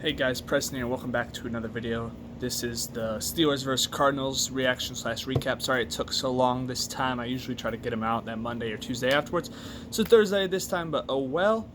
Hey guys, Preston here. Welcome back to another video. This is the Steelers vs. Cardinals reaction / recap. Sorry it took so long this time. I usually try to get them out that Monday or Tuesday afterwards. So Thursday this time, but oh well.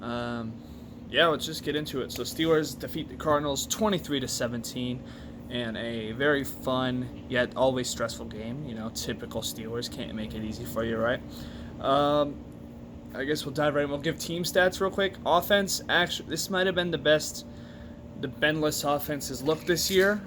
Yeah, let's just get into it. So Steelers defeat the Cardinals 23-17 in a very fun yet always stressful game. You know, typical Steelers, can't make it easy for you, right? I guess we'll dive right in. We'll give team stats real quick. Offense, actually, this might have been the best the Benless offense has looked this year.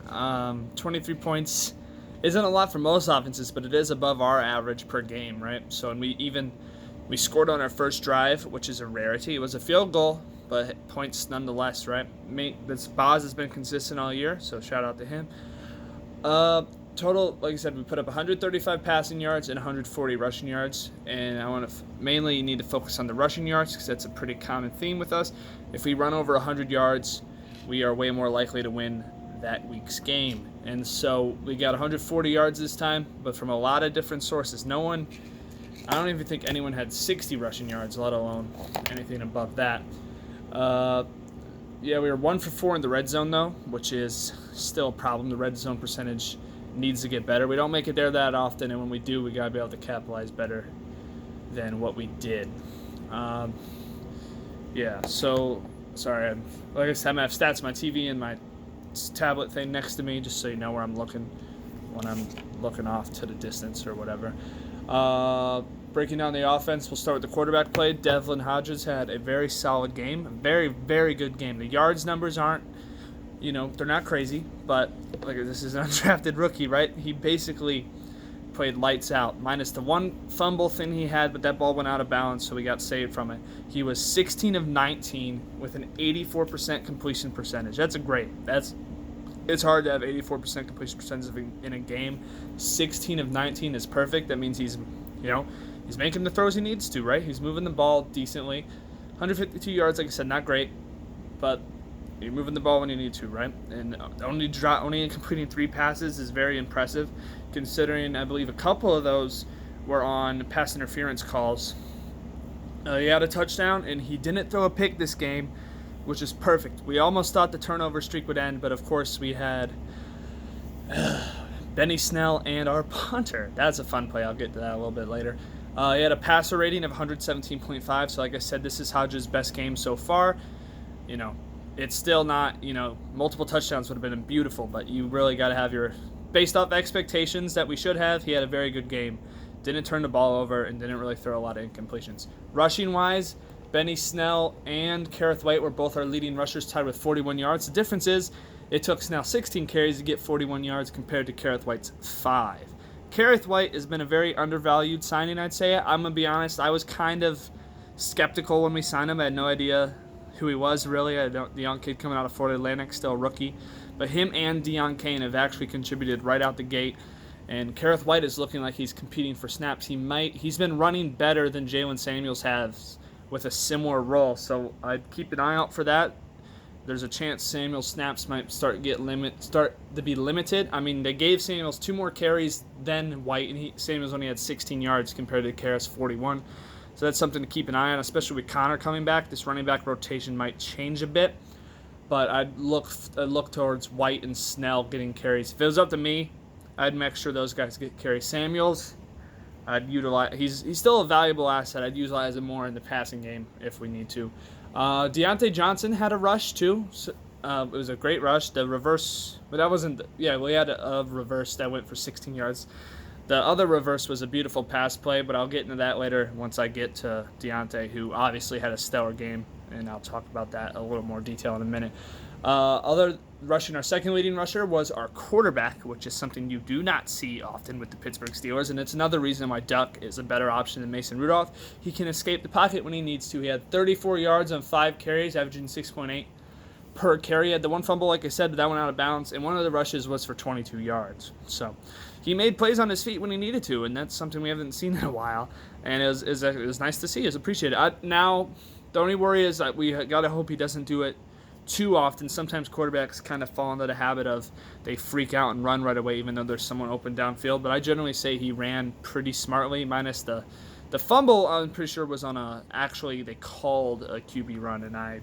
23 points isn't a lot for most offenses, but it is above our average per game, right? So, and we scored on our first drive, which is a rarity. It was a field goal, but points nonetheless, right? This Boz has been consistent all year, so shout out to him. Total, like I said, we put up 135 passing yards and 140 rushing yards, and I want to mainly need to focus on the rushing yards because that's a pretty common theme with us. If we run over 100 yards, we are way more likely to win that week's game. And so we got 140 yards this time, but from a lot of different sources. I don't even think anyone had 60 rushing yards, let alone anything above that. Yeah, we were 1 for 4 in the red zone, though, which is still a problem. The red zone percentage needs to get better. We don't make it there that often, and when we do, we got to be able to capitalize better than what we did. Yeah, so, sorry, like I said, I have stats on my TV and my tablet thing next to me, just so you know where I'm looking when I'm looking off to the distance or whatever. Breaking down the offense, we'll start with the quarterback play. Devlin Hodges had a very solid game, a very, very good game. The yards numbers aren't, you know, they're not crazy, but like this is an undrafted rookie, right? He basically played lights out, minus the one fumble thing he had, but that ball went out of bounds, so we got saved from it. He was 16 of 19 with an 84% completion percentage. That's a great. It's hard to have 84% completion percentage in a game. 16 of 19 is perfect. That means he's making the throws he needs to, right? He's moving the ball decently. 152 yards, like I said, not great, but you're moving the ball when you need to, right? And only completing 3 passes is very impressive, considering I believe a couple of those were on pass interference calls. He had a touchdown, and he didn't throw a pick this game, which is perfect. We almost thought the turnover streak would end, but of course we had Benny Snell and our punter. That's a fun play. I'll get to that a little bit later. He had a passer rating of 117.5, so like I said, this is Hodges' best game so far. You know, it's still not, multiple touchdowns would have been beautiful, but you really got to have based off expectations that we should have, he had a very good game. Didn't turn the ball over and didn't really throw a lot of incompletions. Rushing-wise, Benny Snell and Kareth White were both our leading rushers, tied with 41 yards. The difference is it took Snell 16 carries to get 41 yards compared to Kareth White's 5. Kareth White has been a very undervalued signing, I'd say. I'm going to be honest, I was kind of skeptical when we signed him. I had no idea who he was, really. The young kid coming out of Florida Atlantic, still a rookie. But him and Deon Cain have actually contributed right out the gate. And Kareth White is looking like he's competing for snaps. He's been running better than Jalen Samuels has with a similar role. So I'd keep an eye out for that. There's a chance Samuel's snaps might start to be limited. I mean, they gave Samuels 2 more carries than White, and Samuels only had 16 yards compared to Kareth's 41. So that's something to keep an eye on, especially with Connor coming back. This running back rotation might change a bit, but I'd look towards White and Snell getting carries. If it was up to me, I'd make sure those guys get carries. Samuels, I'd utilize. He's still a valuable asset. I'd utilize him more in the passing game if we need to. Deontay Johnson had a rush too. So, it was a great rush. The reverse, but that wasn't. Yeah, we had a reverse that went for 16 yards. The other reverse was a beautiful pass play, but I'll get into that later once I get to Deontay, who obviously had a stellar game, and I'll talk about that a little more detail in a minute. Our second leading rusher was our quarterback, which is something you do not see often with the Pittsburgh Steelers, and it's another reason why Duck is a better option than Mason Rudolph. He can escape the pocket when he needs to. He had 34 yards on 5 carries, averaging 6.8 per carry. He had the one fumble, like I said, but that went out of bounds, and one of the rushes was for 22 yards. So he made plays on his feet when he needed to, and that's something we haven't seen in a while, and it was nice to see. It was appreciated. Now, the only worry is that we got to hope he doesn't do it too often. Sometimes quarterbacks kind of fall into the habit of they freak out and run right away, even though there's someone open downfield, but I generally say he ran pretty smartly, minus the fumble. I'm pretty sure was on actually they called a QB run, and I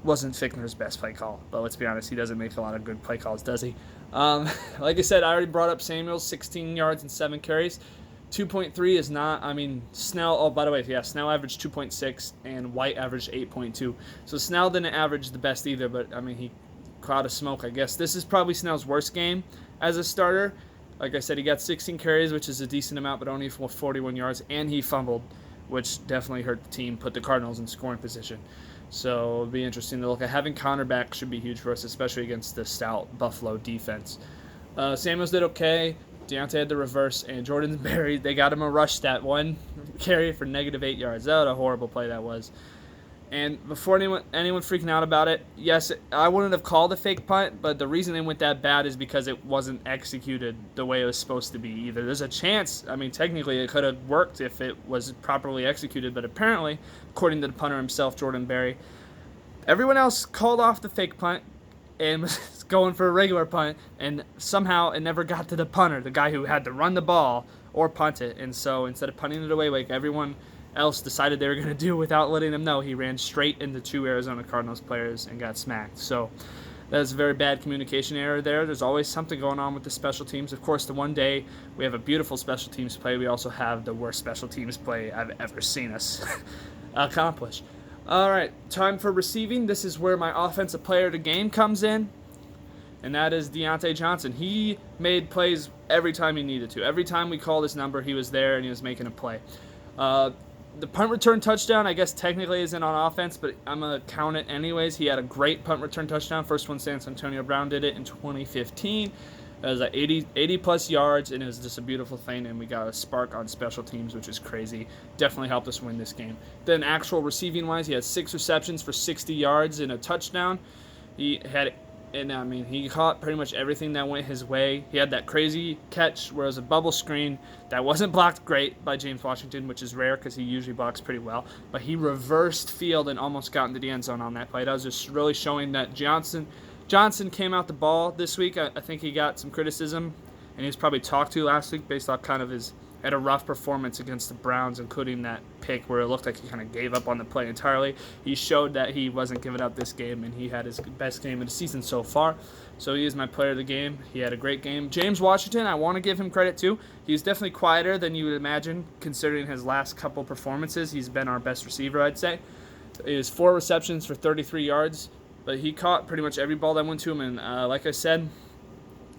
wasn't Fickner's best play call. But let's be honest, he doesn't make a lot of good play calls, does he? Like I said, I already brought up Samuels, 16 yards and 7 carries. 2.3 is not, Snell, oh, by the way, yeah, Snell averaged 2.6 and White averaged 8.2. So Snell didn't average the best either, but, he cloud of smoke, I guess. This is probably Snell's worst game as a starter. Like I said, he got 16 carries, which is a decent amount, but only for 41 yards, and he fumbled, which definitely hurt the team, put the Cardinals in scoring position. So it'll be interesting to look at. Having Connor back should be huge for us, especially against the stout Buffalo defense. Samuels did okay. Deontay had the reverse, and Jordan Berry, they got him a rush stat, 1 carry for -8 yards. That was a horrible play that was. And before anyone freaking out about it, yes, I wouldn't have called a fake punt, but the reason it went that bad is because it wasn't executed the way it was supposed to be either. There's a chance, technically it could have worked if it was properly executed, but apparently, according to the punter himself, Jordan Berry, everyone else called off the fake punt and was going for a regular punt, and somehow it never got to the punter, the guy who had to run the ball or punt it. And so instead of punting it away like everyone else decided they were going to do without letting him know, he ran straight into 2 Arizona Cardinals players and got smacked. So that's a very bad communication error there. There's always something going on with the special teams. Of course, the one day we have a beautiful special teams play, we also have the worst special teams play I've ever seen us accomplish. All right, time for receiving. This is where my offensive player of the game comes in, and that is Deontay Johnson. He made plays every time he needed to. Every time we called his number, he was there and he was making a play. The punt return touchdown, I guess technically isn't on offense, but I'm going to count it anyways. He had a great punt return touchdown. First one since Antonio Brown did it in 2015. It was at 80 plus yards, and it was just a beautiful thing, and we got a spark on special teams, which is crazy. Definitely helped us win this game. Then actual receiving-wise, he had 6 receptions for 60 yards and a touchdown. He caught pretty much everything that went his way. He had that crazy catch where it was a bubble screen that wasn't blocked great by James Washington, which is rare because he usually blocks pretty well. But he reversed field and almost got into the end zone on that play. That was just really showing that Johnson came out the ball this week. I think he got some criticism, and he was probably talked to last week based off kind of had a rough performance against the Browns, including that pick where it looked like he kind of gave up on the play entirely. He showed that he wasn't giving up this game, and he had his best game of the season so far. So he is my player of the game. He had a great game. James Washington, I want to give him credit too. He's definitely quieter than you would imagine, considering his last couple performances. He's been our best receiver, I'd say. He has 4 receptions for 33 yards, but he caught pretty much every ball that went to him, and like I said,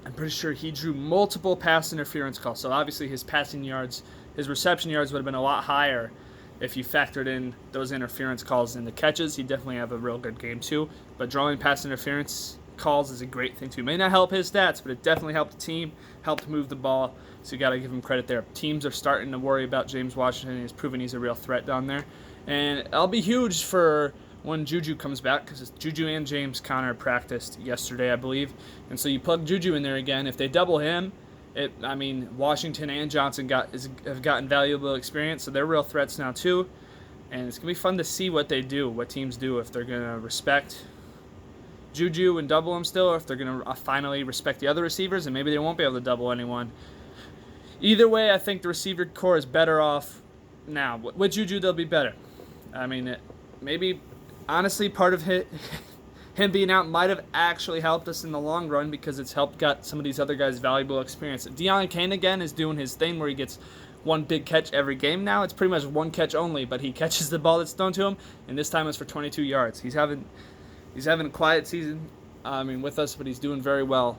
I'm pretty sure he drew multiple pass interference calls. So obviously his reception yards would have been a lot higher if you factored in those interference calls in the catches. He definitely have a real good game too. But drawing pass interference calls is a great thing too. It may not help his stats, but it definitely helped the team, helped move the ball. So you got to give him credit there. Teams are starting to worry about James Washington. He's proven he's a real threat down there. And it'll be huge for when Juju comes back, because Juju and James Conner practiced yesterday, I believe. And so you plug Juju in there again. If they double him, Washington and Johnson have gotten valuable experience, so they're real threats now too. And it's going to be fun to see what teams do, if they're going to respect Juju and double him still, or if they're going to finally respect the other receivers, and maybe they won't be able to double anyone. Either way, I think the receiver core is better off now. With Juju, they'll be better. Maybe... Honestly, part of him being out might have actually helped us in the long run, because it's got some of these other guys valuable experience. Deon Cain, again, is doing his thing where he gets one big catch every game now. It's pretty much one catch only, but he catches the ball that's thrown to him, and this time it's for 22 yards. He's having a quiet season with us, but he's doing very well.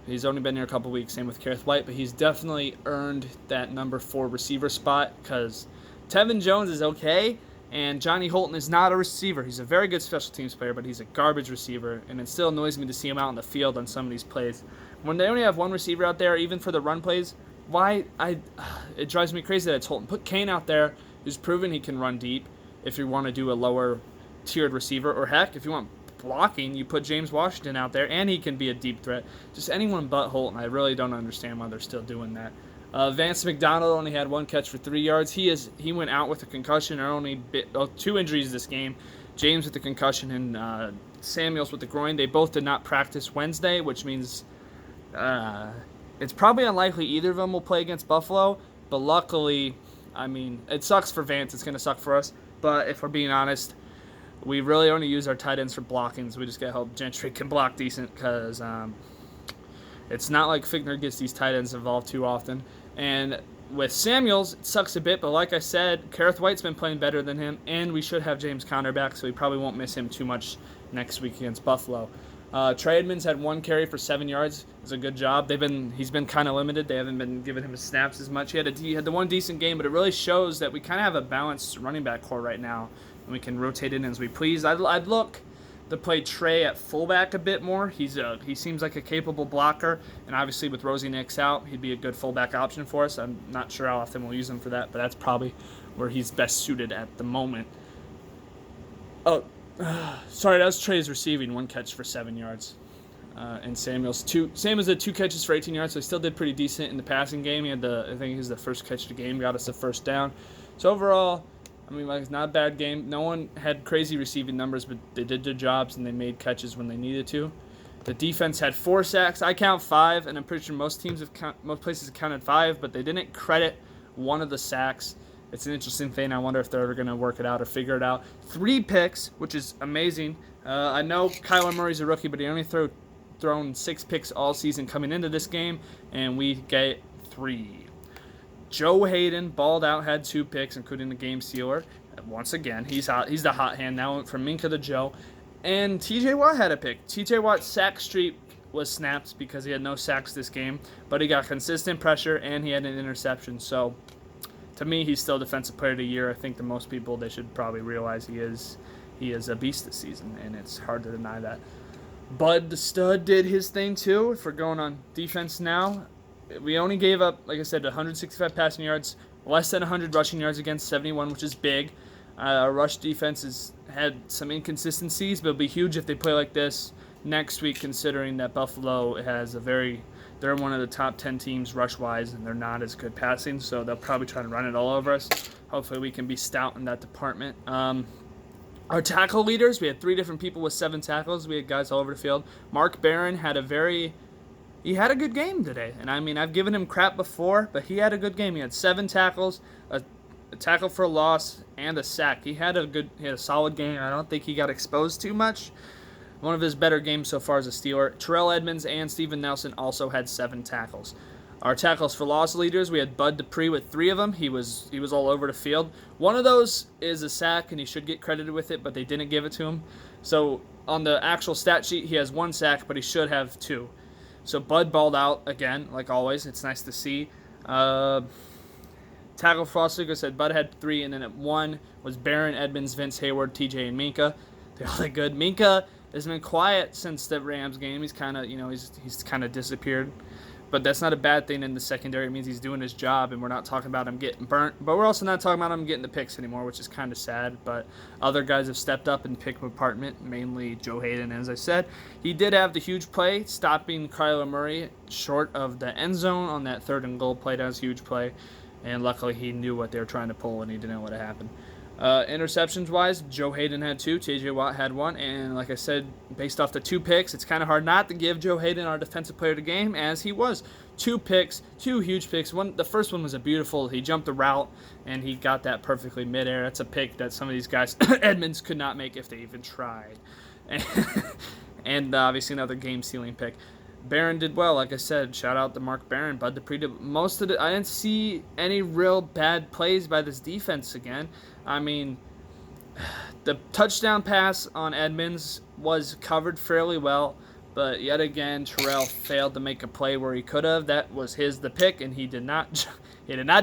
He's only been here a couple weeks, same with Kareth White, but he's definitely earned that number 4 receiver spot, because Tevin Jones is okay, and Johnny Holton is not a receiver. He's a very good special teams player, but he's a garbage receiver, and it still annoys me to see him out in the field on some of these plays. When they only have one receiver out there, even for the run plays, it drives me crazy that it's Holton. Put Kane out there, who's proven he can run deep if you want to do a lower-tiered receiver, or heck, if you want blocking, you put James Washington out there, and he can be a deep threat. Just anyone but Holton. I really don't understand why they're still doing that. Vance McDonald only had 1 catch for 3 yards. He went out with a concussion, or only 2 injuries this game. James with the concussion and Samuels with the groin. They both did not practice Wednesday, which means it's probably unlikely either of them will play against Buffalo. But luckily, it sucks for Vance. It's going to suck for us. But if we're being honest, We really only use our tight ends for blocking, so we just got to hope Gentry can block decent because it's not like Fickner gets these tight ends involved too often. And with Samuels, it sucks a bit, but like I said, Kareth White's been playing better than him, and we should have James Conner back, so we probably won't miss him too much next week against Buffalo. Trey Edmonds had 1 carry for 7 yards. It's a good job. He's been kind of limited. They haven't been giving him snaps as much. He had the one decent game, but it really shows that we kind of have a balanced running back core right now, and we can rotate in as we please. I'd look to play Trey at fullback a bit more. He seems like a capable blocker, and obviously with Rosie Nix out, he'd be a good fullback option for us. I'm not sure how often we'll use him for that, but that's probably where he's best suited at the moment. Oh, sorry, that was Trey's receiving, 1 catch for 7 yards. And Samuel's had 2 catches for 18 yards, so he still did pretty decent in the passing game. I think he was the first catch of the game, got us the first down. So overall, I mean, it's not a bad game. No one had crazy receiving numbers, but they did their jobs and they made catches when they needed to. The defense had 4 sacks. I count 5, and I'm pretty sure most places have counted 5, but they didn't credit one of the sacks. It's an interesting thing. I wonder if they're ever going to work it out or figure it out. 3 picks, which is amazing. I know Kyler Murray's a rookie, but he only thrown 6 picks all season coming into this game, and we get 3. Joe Hayden balled out, had 2 picks, including the game sealer. Once again, he's hot. He's the hot hand now from Minka to Joe. And TJ Watt had a pick. TJ Watt's sack streak was snapped because he had no sacks this game, but he got consistent pressure and he had an interception. So, to me, he's still Defensive Player of the Year. I think to most people, they should probably realize he is a beast this season, and it's hard to deny that. Bud the Stud did his thing too. If we're going on defense now, we only gave up, like I said, 165 passing yards, less than 100 rushing yards against 71, which is big. Our rush defense has had some inconsistencies, but it'll be huge if they play like this next week, considering that Buffalo has they're one of the top 10 teams rush-wise, and they're not as good passing, so they'll probably try to run it all over us. Hopefully we can be stout in that department. Our tackle leaders, we had 3 different people with 7 tackles. We had guys all over the field. Mark Barron had a good game today. And I mean, I've given him crap before, but he had a good game. He had 7 tackles, a tackle for a loss, and a sack. He had a solid game. I don't think he got exposed too much. One of his better games so far as a Steeler. Terrell Edmonds and Steven Nelson also had 7 tackles. Our tackles for loss leaders, we had Bud Dupree with 3 of them. He was all over the field. One of those is a sack, and he should get credited with it, but they didn't give it to him. So on the actual stat sheet, he has 1 sack, but he should have 2. So Bud balled out again, like always. It's nice to see. Tackle for loss leaders said Bud had 3, and then at 1 was Barron, Edmonds, Vince Hayward, TJ, and Minka. They all did good. Minka has been quiet since the Rams game. He's kind of, he's kind of disappeared. But that's not a bad thing in the secondary. It means he's doing his job, and we're not talking about him getting burnt. But we're also not talking about him getting the picks anymore, which is kind of sad. But other guys have stepped up and picked department, mainly Joe Hayden, as I said. He did have the huge play, stopping Kyler Murray short of the end zone on that 3rd and goal play. That was a huge play. And luckily he knew what they were trying to pull, and he didn't know what had happened. Interceptions-wise, Joe Hayden had 2, T.J. Watt had 1, and like I said, based off the 2 picks, it's kind of hard not to give Joe Hayden our defensive player of the game, as he was. 2 picks, 2 huge picks. The first one was he jumped the route, and he got that perfectly midair. That's a pick that some of these guys, Edmonds, could not make if they even tried. And obviously another game-sealing pick. Barron did well, like I said. Shout out to Mark Barron. Bud Dupree did most of it. I didn't see any real bad plays by this defense again. I mean, the touchdown pass on Edmonds was covered fairly well, but yet again, Terrell failed to make a play where he could have. That was the pick, and he did not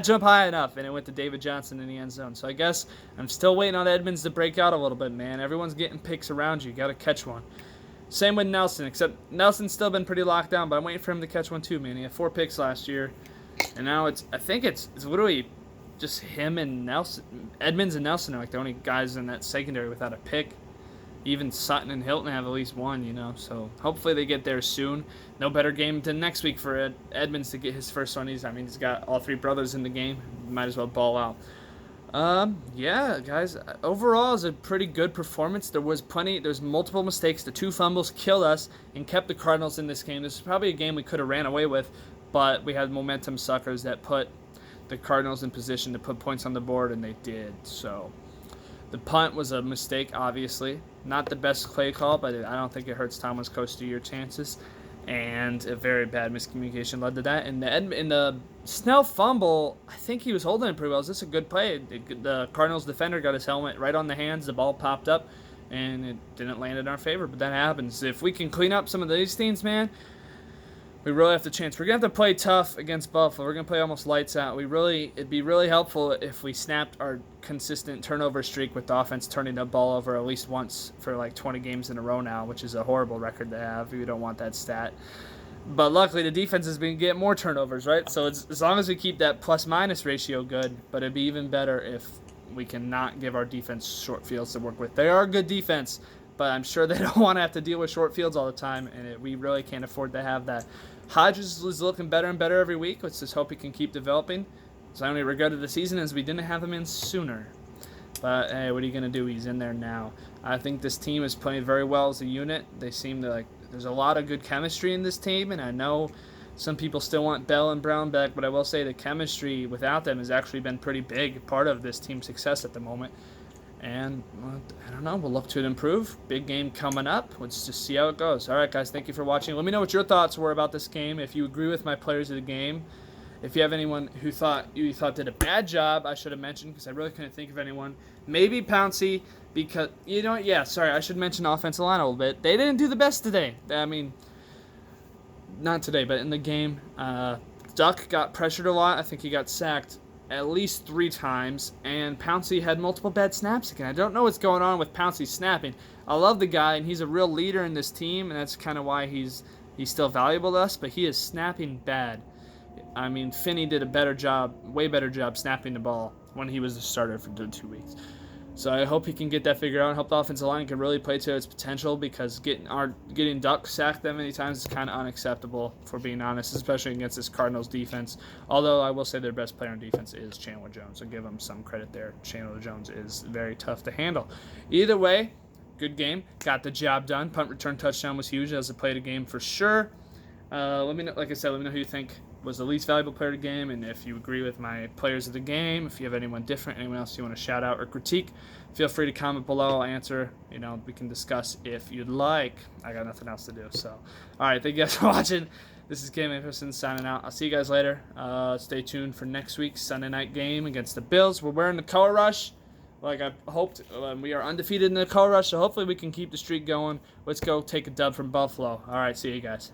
jump high enough, and it went to David Johnson in the end zone. So I guess I'm still waiting on Edmonds to break out a little bit, man. Everyone's getting picks around you. You got to catch one. Same with Nelson, except Nelson's still been pretty locked down, but I'm waiting for him to catch one too, man. He had 4 picks last year, and now I think it's literally just him and Nelson. Edmonds and Nelson are like the only guys in that secondary without a pick. Even Sutton and Hilton have at least one, so hopefully they get there soon. No better game than next week for Edmonds to get his first one. He's got all 3 brothers in the game. Might as well ball out. Yeah, guys, overall it's a pretty good performance. There's multiple mistakes. The 2 fumbles killed us and kept the Cardinals in this game. This is probably a game we could have ran away with, but we had momentum suckers that put the Cardinals in position to put points on the board, and they did. So The punt was a mistake, obviously. Not the best play call, but I don't think it hurts Tomlin's coach to your chances. And a very bad miscommunication led to that. In the Snell fumble, I think he was holding it pretty well. Is this a good play? The Cardinals defender got his helmet right on the hands. The ball popped up, and it didn't land in our favor. But that happens. If we can clean up some of these things, man, we really have the chance. We're going to have to play tough against Buffalo. We're going to play almost lights out. It'd be really helpful if we snapped our consistent turnover streak with the offense turning the ball over at least once for like 20 games in a row now, which is a horrible record to have. We don't want that stat. But luckily, the defense has been getting more turnovers, right? So as long as we keep that plus-minus ratio good, but it'd be even better if we can not give our defense short fields to work with. They are a good defense, but I'm sure they don't want to have to deal with short fields all the time, and we really can't afford to have that. Hodges is looking better and better every week. Let's just hope he can keep developing. So the only regret of the season is we didn't have him in sooner. But, hey, what are you going to do? He's in there now. I think this team is playing very well as a unit. They seem to, there's a lot of good chemistry in this team, and I know some people still want Bell and Brown back, but I will say the chemistry without them has actually been pretty big part of this team's success at the moment. And, I don't know, we'll look to improve. Big game coming up. Let's just see how it goes. All right, guys, thank you for watching. Let me know what your thoughts were about this game. If you agree with my players of the game. If you have anyone who you thought did a bad job, I should have mentioned, because I really couldn't think of anyone. Maybe Pouncey, because, I should mention offensive line a little bit. They didn't do the best today. I mean, not today, but in the game. Duck got pressured a lot. I think he got sacked at least 3 times, and Pouncey had multiple bad snaps again. I don't know what's going on with Pouncey snapping. I love the guy, and he's a real leader in this team, and that's kind of why he's still valuable to us, but he is snapping bad. I mean, Finney did a way better job snapping the ball when he was the starter for 2 weeks. So I hope he can get that figured out and hope the offensive line can really play to its potential, because getting Duck sacked that many times is kind of unacceptable, for being honest, especially against this Cardinals defense. Although I will say their best player on defense is Chandler Jones. I'll give him some credit there. Chandler Jones is very tough to handle. Either way, good game. Got the job done. Punt return touchdown was huge. That was a play of the game for sure. Let me know, like I said, let me know who you think was the least valuable player of the game, and if you agree with my players of the game. If you have anyone different, anyone else you want to shout out or critique, feel free to comment below. I'll answer. We can discuss if you'd like. I got nothing else to do. So, all right, thank you guys for watching. This is Game Anderson signing out. I'll see you guys later. Stay tuned for next week's Sunday night game against the Bills. We're wearing the color rush, like I hoped. We are undefeated in the color rush, so hopefully we can keep the streak going. Let's go take a dub from Buffalo. All right, see you guys.